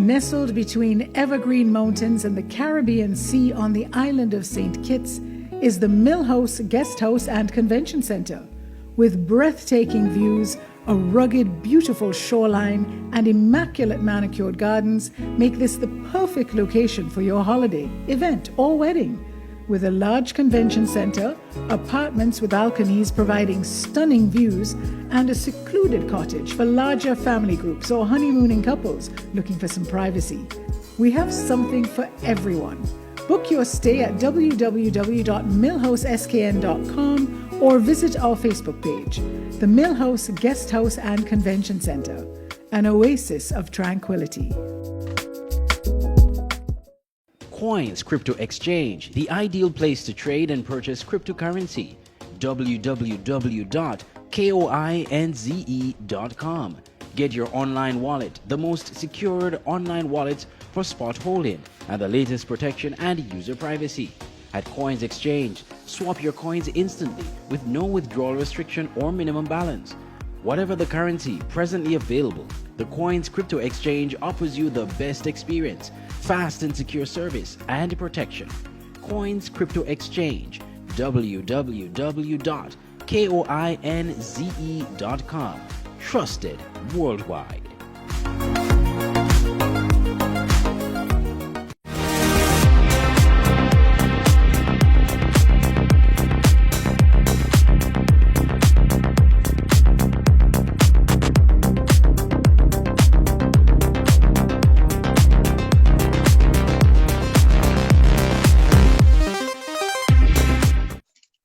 Nestled between evergreen mountains and the Caribbean Sea on the island of St. Kitts is the Millhouse Guest House and Convention Center. With breathtaking views, a rugged, beautiful shoreline, and immaculate manicured gardens make this the perfect location for your holiday, event, or wedding. With a large convention center, apartments with balconies providing stunning views, and a secluded cottage for larger family groups or honeymooning couples looking for some privacy. We have something for everyone. Book your stay at www.millhouseskn.com or visit our Facebook page, the Millhouse Guest House and Convention Center, an oasis of tranquility. Coins Crypto Exchange, the ideal place to trade and purchase cryptocurrency. www.coinze.com. Get your online wallet, the most secured online wallet for spot holding, and the latest protection and user privacy. At Coins Exchange, swap your coins instantly with no withdrawal restriction or minimum balance. Whatever the currency presently available, the Coins Crypto Exchange offers you the best experience, fast and secure service, and protection. Coins Crypto Exchange, www.coinze.com. Trusted worldwide.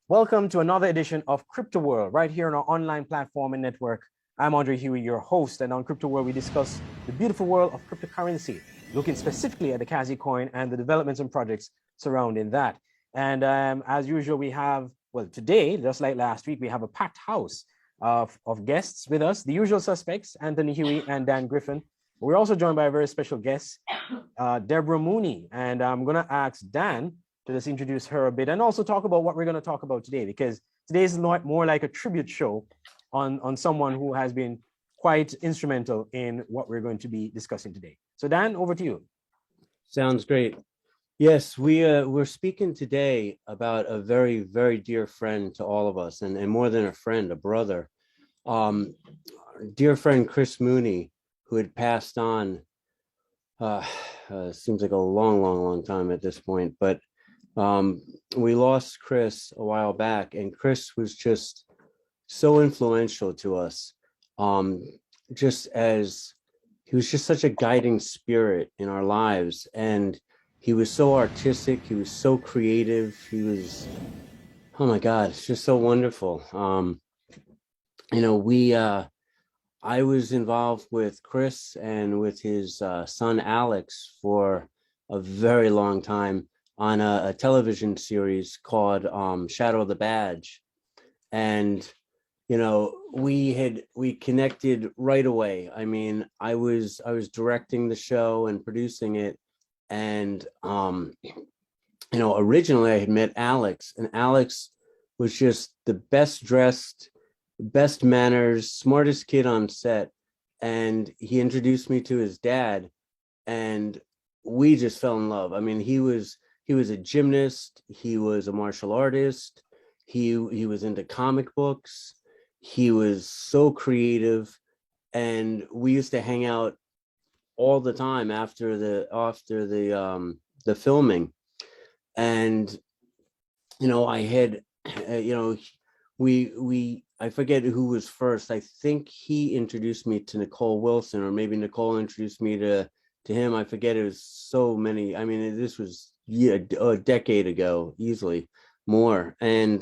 Welcome to another edition of Crypto World, right here on our online platform and network. I'm Andre Huey, your host, and on Crypto World, we discuss the beautiful world of cryptocurrency, looking specifically at the Kazi coin and the developments and projects surrounding that. And as usual, we have, well, today, just like last week, we have a packed house of guests with us, the usual suspects, Anthony Huey and Dan Griffin. We're also joined by a very special guest, Deborah Mooney. And I'm going to ask Dan to just introduce her a bit and also talk about what we're going to talk about today, because today is more like a tribute show on someone who has been quite instrumental in what we're going to be discussing today. So Dan, over to you. Sounds great. Yes, we're speaking today about a very, very dear friend to all of us, and more than a friend, a brother. Dear friend Chris Mooney, who had passed on, seems like a long time at this point, but we lost Chris a while back, and Chris was just so influential to us, just as he was just such a guiding spirit in our lives. And he was so artistic, he was so creative, he was, oh my God, it's just so wonderful. I was involved with Chris and with his son Alex for a very long time on a television series called Shadow of the Badge. And we connected right away. I mean, I was directing the show and producing it, and originally I had met Alex, and Alex was just the best dressed, best manners, smartest kid on set, and he introduced me to his dad, and we just fell in love. I mean, he was a gymnast, he was a martial artist, he was into comic books. He was so creative, and we used to hang out all the time after the filming. And I had I forget who was first. I think he introduced me to Nicole Wilson, or maybe Nicole introduced me to him. I forget. It was so many. I mean, this was a decade ago, easily more. And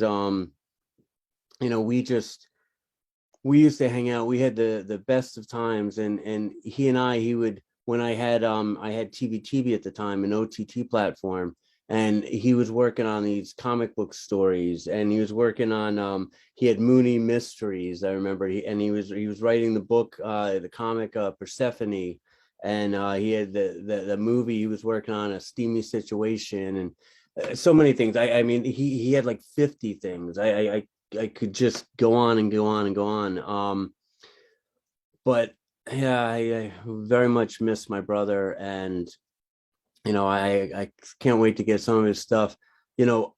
we used to hang out. We had the best of times, and he would, when I had TV at the time, an OTT platform, and he was working on these comic book stories, and he was working on he had Mooney Mysteries, I remember, he was writing the book, the comic Persephone, and he had the movie he was working on, A Steamy Situation, and so many things. I mean, he had like 50 things. I could just go on and go on and go on. But Yeah, I very much miss my brother, and I can't wait to get some of his stuff. You know,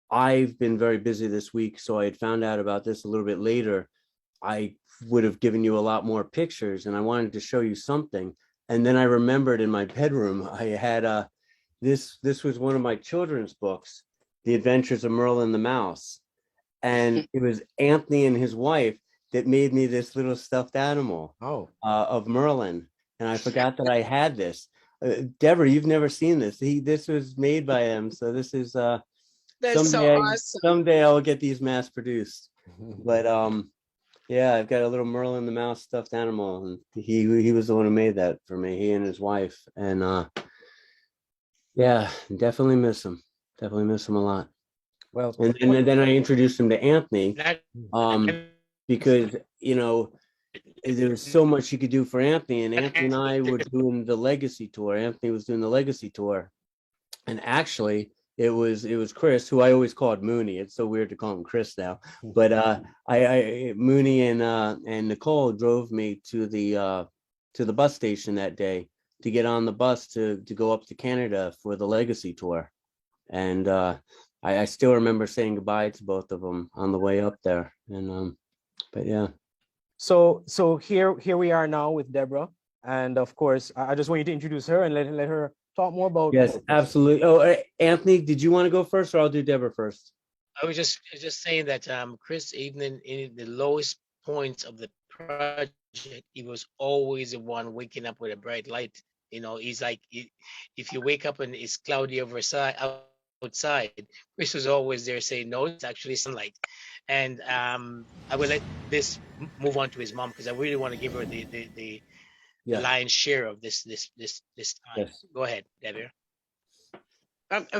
I've been very busy this week, so I had found out about this a little bit later. I would have given you a lot more pictures, and I wanted to show you something. And then I remembered in my bedroom, I had this was one of my children's books, The Adventures of Merlin the Mouse. And it was Anthony and his wife that made me this little stuffed animal Oh, of Merlin. And I forgot that I had this. Deborah, you've never seen this. This was made by him. So this is That's so awesome. someday I'll get these mass produced. But yeah, I've got a little Merlin the Mouse stuffed animal, and he was the one who made that for me. He and his wife, and yeah, definitely miss him. Definitely miss him a lot. well, And then I introduced him to Anthony, That- because there was so much you could do for Anthony, and Anthony and I were doing the Legacy Tour. Anthony was doing the Legacy Tour, and actually it was Chris, who I always called Mooney. It's so weird to call him Chris now, but I Mooney and Nicole drove me to the bus station that day to get on the bus to go up to Canada for the Legacy Tour, and I still remember saying goodbye to both of them on the way up there, and but yeah. so here we are now with Deborah, and of course, I just want you to introduce her and let her talk more about. Yes, absolutely. Oh, Anthony, did you want to go first, or I'll do Deborah first? I was just saying that Chris, even in the lowest points of the project, he was always the one waking up with a bright light. He's like, if you wake up and it's cloudy outside, Chris was always there saying, no, it's actually sunlight. And I will let this move on to his mom, because I really want to give her the Yeah. lion's share of this time. Yes. Go ahead, Debbie.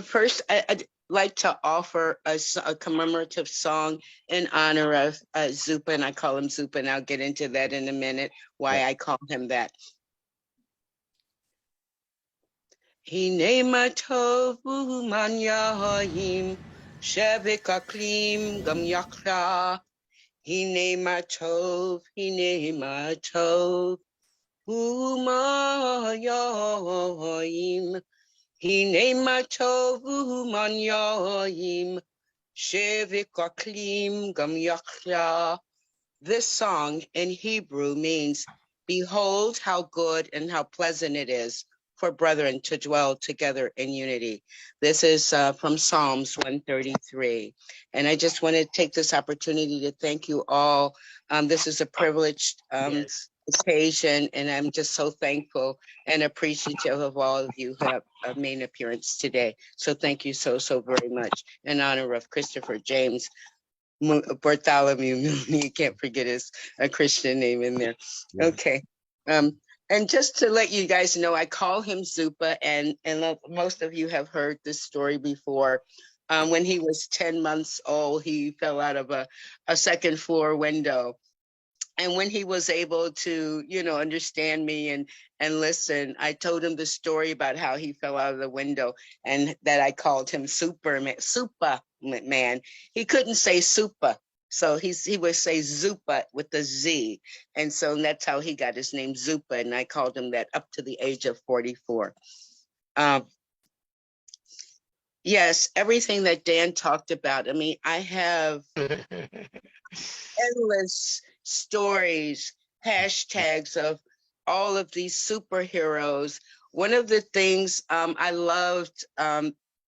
First, I'd like to offer a commemorative song in honor of Zupa, and I call him Zupa, and I'll get into that in a minute, why I call him that. Hine matovu manyahim, shevik aklim gam yakra. Hine matov, umayahim. Hine matovu manyahim, shevik aklim gam yakra. This song in Hebrew means, behold how good and how pleasant it is for brethren to dwell together in unity. This is from Psalms 133. And I just want to take this opportunity to thank you all. This is a privileged occasion, and I'm just so thankful and appreciative of all of you who have made an appearance today. So thank you so very much, in honor of Christopher James Bartholomew. You can't forget his Christian name in there. Yeah. Okay. And just to let you guys know, I call him Zupa, and most of you have heard this story before. When he was 10 months old, he fell out of a second floor window. And when he was able to, understand me and listen, I told him the story about how he fell out of the window and that I called him Superman. He couldn't say super. So he would say Zupa with a Z. And so that's how he got his name, Zupa. And I called him that up to the age of 44. Yes, everything that Dan talked about. I mean, I have endless stories, hashtags of all of these superheroes. One of the things I loved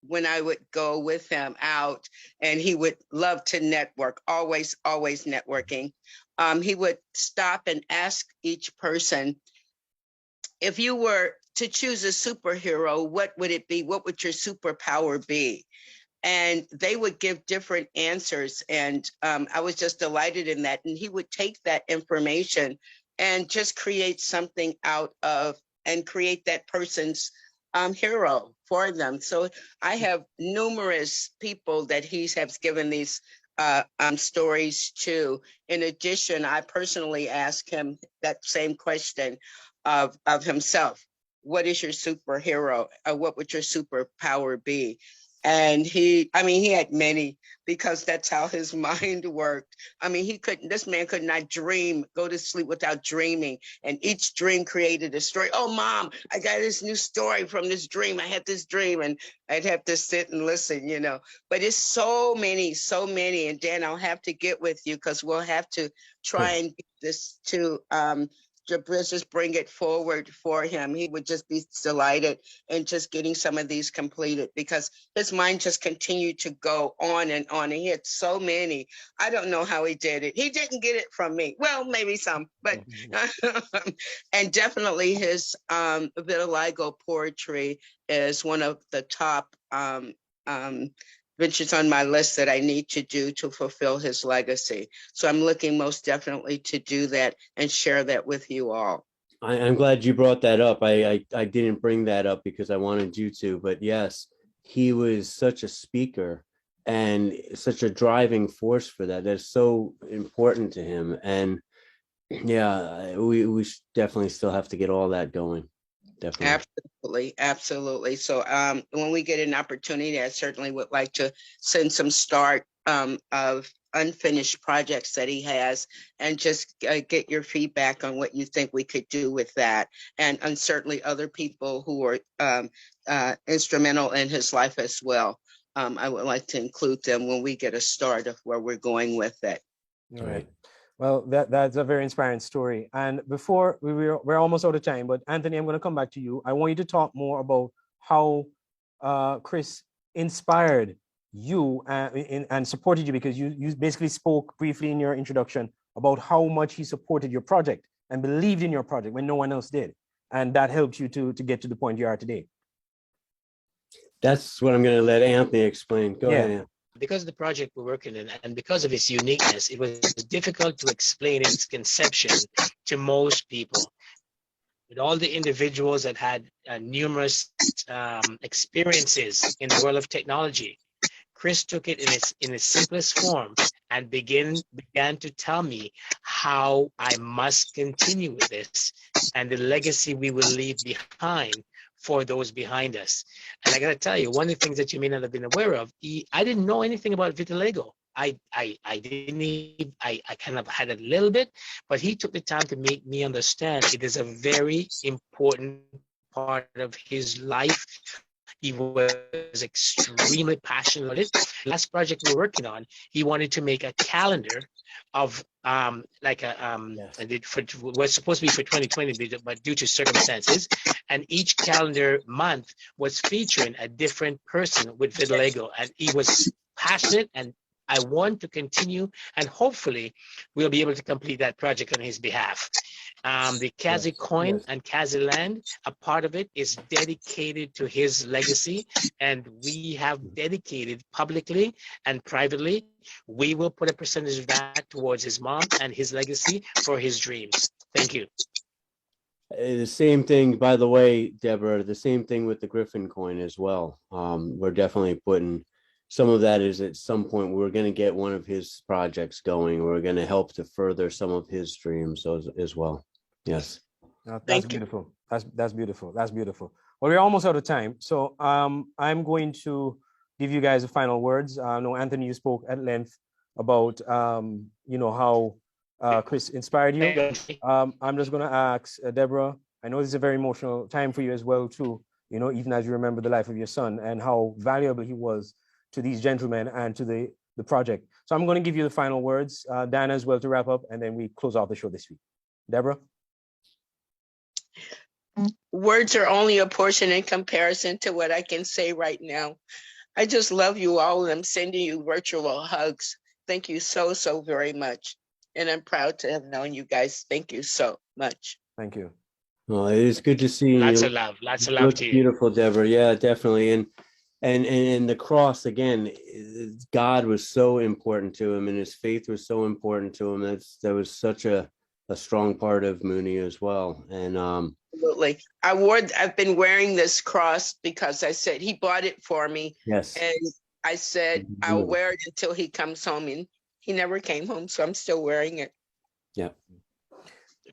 when I would go with him out, and he would love to network, always networking. He would stop and ask each person, if you were to choose a superhero, what would it be? What would your superpower be? And they would give different answers. And I was just delighted in that. And he would take that information and just create something out of, and create that person's hero for them. So I have numerous people that he has given these stories to. In addition, I personally asked him that same question of himself. What is your superhero? What would your superpower be? And he had many, because that's how his mind worked. I mean, this man could not go to sleep without dreaming. And each dream created a story. Oh, Mom, I got this new story from this dream. I had this dream, and I'd have to sit and listen, but it's so many. And Dan, I'll have to get with you, because we'll have to try and get this to, just bring it forward for him. He would just be delighted in just getting some of these completed, because his mind just continued to go on and on. And he had so many. I don't know how he did it. He didn't get it from me. Well, maybe some, but and definitely his vitiligo poetry is one of the top ventures on my list that I need to do to fulfill his legacy. So I'm looking most definitely to do that and share that with you all. I'm glad you brought that up. I didn't bring that up because I wanted you to, but yes, he was such a speaker and such a driving force for that. That's so important to him. And yeah, we definitely still have to get all that going. Definitely. Absolutely. So when we get an opportunity, I certainly would like to send some start of unfinished projects that he has, and just get your feedback on what you think we could do with that. And certainly other people who are instrumental in his life as well. I would like to include them when we get a start of where we're going with it. All right. Well, that's a very inspiring story. And before we're almost out of time, but Anthony, I'm going to come back to you. I want you to talk more about how Chris inspired you and supported you, because you basically spoke briefly in your introduction about how much he supported your project and believed in your project when no one else did. And that helped you to get to the point you are today. That's what I'm going to let Anthony explain. Go ahead, Anthony. Because of the project we're working in and because of its uniqueness, it was difficult to explain its conception to most people. With all the individuals that had numerous experiences in the world of technology, Chris took it in its simplest form and began to tell me how I must continue with this and the legacy we will leave behind for those behind us. And I got to tell you, one of the things that you may not have been aware of, I didn't know anything about vitiligo. I kind of had a little bit, but he took the time to make me understand it is a very important part of his life. He was extremely passionate about it. Last project we were working on, he wanted to make a calendar of it was supposed to be for 2020, but due to circumstances, and each calendar month was featuring a different person with vitiligo, and he was passionate, and I want to continue, and hopefully we'll be able to complete that project on his behalf. The Kazi coin and Kazi land, a part of it is dedicated to his legacy, and we have dedicated publicly and privately. We will put a percentage of that towards his mom and his legacy for his dreams. Thank you. The same thing, by the way, Deborah, the same thing with the Griffin coin as well. We're definitely putting some of that is at some point we're going to get one of his projects going. We're going to help to further some of his dreams as well. Yes. That's beautiful. That's beautiful. That's beautiful. Well, we're almost out of time. So I'm going to give you guys the final words. I know, Anthony, you spoke at length about, how Chris inspired you. I'm just going to ask Deborah, I know this is a very emotional time for you as well, too, even as you remember the life of your son and how valuable he was to these gentlemen and to the project. So I'm going to give you the final words, Dana as well, to wrap up, and then we close off the show this week. Deborah? Words are only a portion in comparison to what I can say right now. I just love you all, and I'm sending you virtual hugs. Thank you so, so very much. And I'm proud to have known you guys. Thank you so much. Thank you. Well, it is good to see you. Lots of love to you. Beautiful, Deborah. Yeah, definitely. And the cross, again, God was so important to him, and his faith was so important to him. That was such a strong part of Mooney as well. And absolutely, I've been wearing this cross because I said he bought it for me. Yes. And I said I'll wear it until he comes home, and he never came home, so I'm still wearing it. Yeah.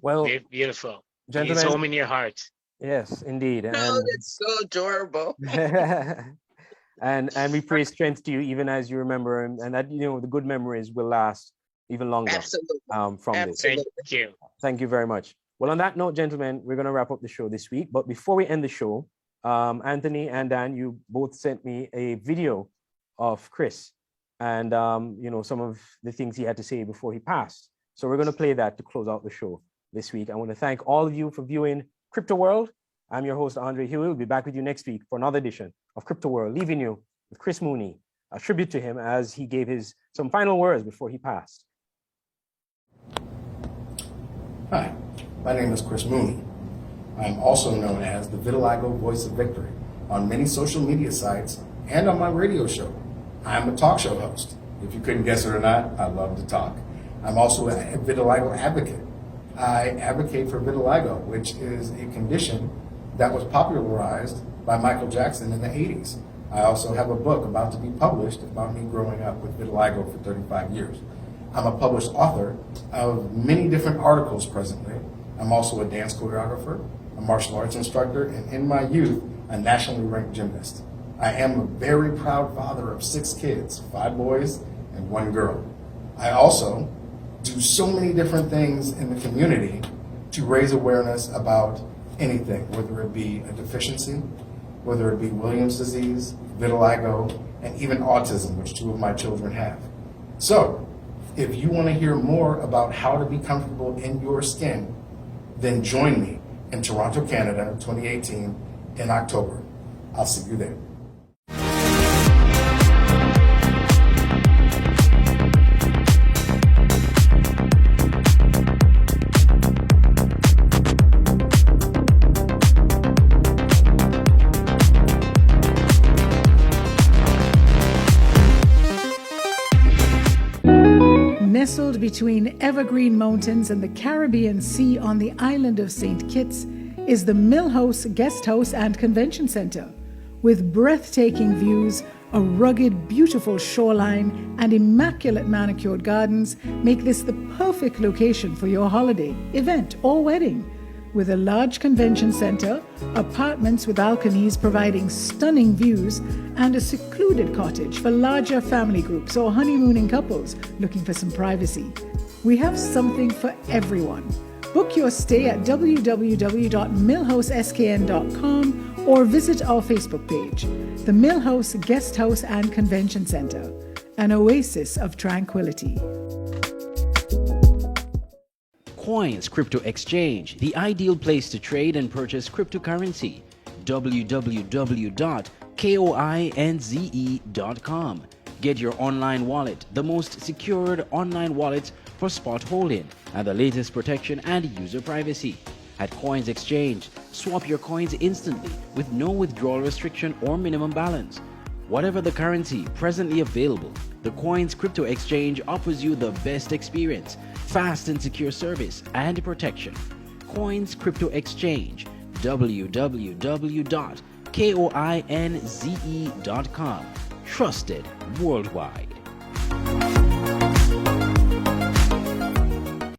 Well, beautiful. Gentlemen, he's home in your heart. Yes, indeed. Oh, that's so adorable. and we pray strength to you even as you remember, and that the good memories will last even longer. Absolutely. From this. Absolutely. Thank you. Thank you very much. Well, on that note, gentlemen, we're going to wrap up the show this week. But before we end the show, Anthony and Dan, you both sent me a video of Chris and some of the things he had to say before he passed. So we're going to play that to close out the show this week. I want to thank all of you for viewing Crypto World. I'm your host, Andre Huey. We'll be back with you next week for another edition of Crypto World, leaving you with Chris Mooney, a tribute to him as he gave some final words before he passed. Hi, my name is Chris Mooney. I'm also known as the Vitiligo Voice of Victory on many social media sites and on my radio show. I'm a talk show host. If you couldn't guess it or not, I love to talk. I'm also a vitiligo advocate. I advocate for vitiligo, which is a condition that was popularized by Michael Jackson in the 80s. I also have a book about to be published about me growing up with vitiligo for 35 years. I'm a published author of many different articles presently. I'm also a dance choreographer, a martial arts instructor, and in my youth, a nationally ranked gymnast. I am a very proud father of 6 kids, 5 boys and 1 girl. I also do so many different things in the community to raise awareness about anything, whether it be a deficiency, whether it be Williams disease, vitiligo, and even autism, which 2 of my children have. So, if you want to hear more about how to be comfortable in your skin, then join me in Toronto, Canada, 2018 in October. I'll see you there. Nestled between evergreen mountains and the Caribbean Sea on the island of St. Kitts is the Millhouse Guest House and Convention Center. With breathtaking views, a rugged, beautiful shoreline, and immaculate manicured gardens make this the perfect location for your holiday, event, or wedding. With a large convention center, apartments with balconies providing stunning views, and a secluded cottage for larger family groups or honeymooning couples looking for some privacy. We have something for everyone. Book your stay at www.millhouseskn.com or visit our Facebook page, the Millhouse Guest House and Convention Center, an oasis of tranquility. Coins Crypto Exchange, the ideal place to trade and purchase cryptocurrency. www.coinze.com. Get your online wallet, the most secured online wallet for spot holding and the latest protection and user privacy. At Coins Exchange, swap your coins instantly with no withdrawal restriction or minimum balance. Whatever the currency presently available, the Coins Crypto Exchange offers you the best experience, fast and secure service, and protection. Coins Crypto Exchange, www.coinze.com. Trusted worldwide.